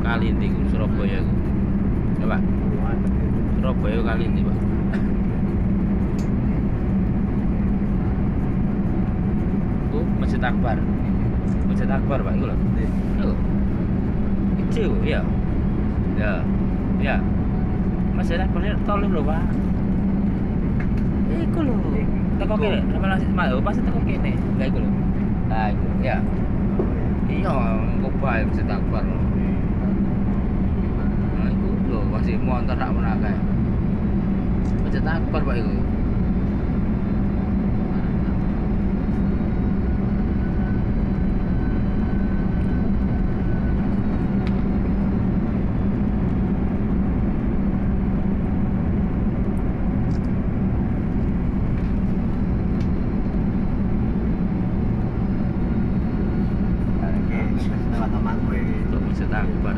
Kalindi Surabaya. Ya Pak. Surabaya Kalindi Pak. Itu Masjid Akbar. Masjid Akbar Pak itu loh. Itu. Itu ya. Ya. Ya. Masjid Akbar ini tol lho Pak. Iku lho. Teko kene, sama nasi mau pasti teko kene. Lah iku lho. Nah, iku ya. Iya, kok bae Masjid Akbar. Nah, iku lho masih montor nak menake. Masjid Akbar Pak iku. Masjid Akbar.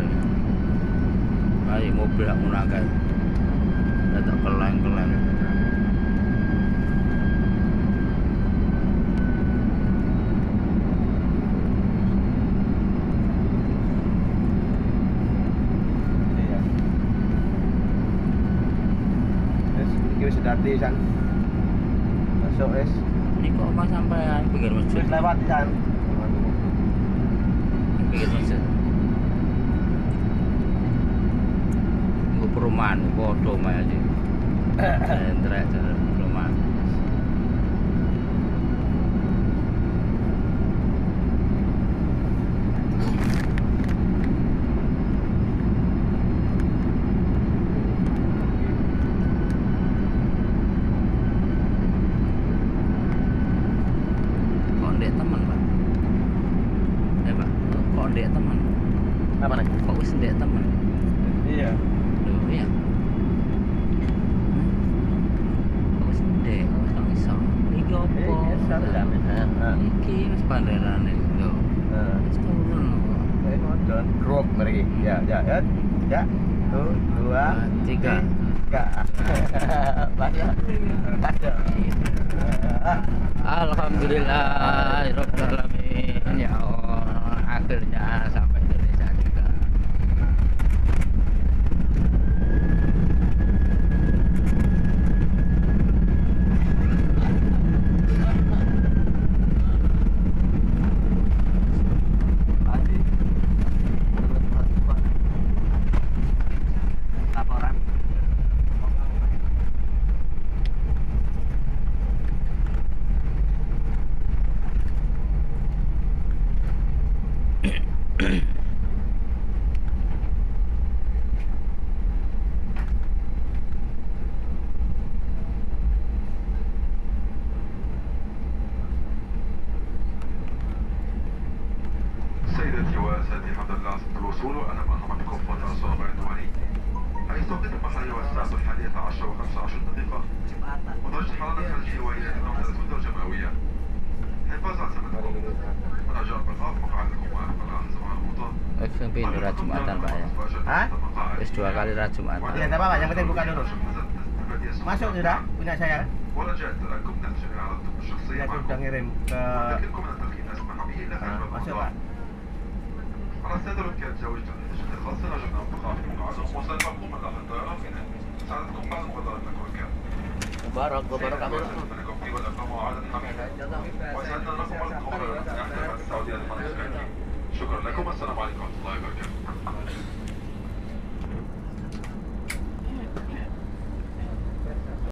Ayo mobil nak menake. Ada keleng-keleng. Wis dadi san. Masuk wis. Ini kok Mas sampai pinggir masjid? Wis lewat san. Pinggir masjid. Itu perumahan, foto mah aja. Sentrek perumahan. Kondek teman Pak. Pak, kondek teman. Apa nih? Kok wis ndek teman? Iya. Lho iya. Kok wis ndek, wis nang iso. Iki opo? Iki wis bandarane lho. Wis turun lho. Drop mari. Ya. Ya. 1, 2, 3. Pas ya. Alhamdulillah Rabbil alamin. Ya Allah, akhirnya sampai Indonesia juga. Laporan. سيدتي وسادتي الحمد لله على الوصول واهلا ومرحبا بكم في مطار صوابع الدولي حيث توقيت المحلي هو الساعة 11:25 ودرجة الحرارة الخارجية وهي 32 درجة مئوية. حفاظ على سلامتكم ورجاء البقاء في مقعدكم وإقبال زمان المطار. Wis ping ora Jumatan Pak ya. Hah? Wis 2 kali ra Jumatan. Iya, enggak apa-apa, yang penting buka dulu. Masuk sudah punya saya. ورجاء التأكد من الجميع على الطب الشخصي Saya sudah ngirim ke ونذكركم أن التدخين لا يسمح به إلا خارج باب masuk المطار. Pak. على السادة الركاب زوجة الاتجاه الخاصة رجعنا البقاء في مقعدكم وسنلقاكم ملاحة الطيران في سعادتكم بعد انتظاركم الركاب. Mubarak kami. لكم في والأقام وعدد حميد وسعدنا لكم ولكم إحدى السعودية المنطقة. شكرا لكم والسلام عليكم ورحمة الله وبركاته.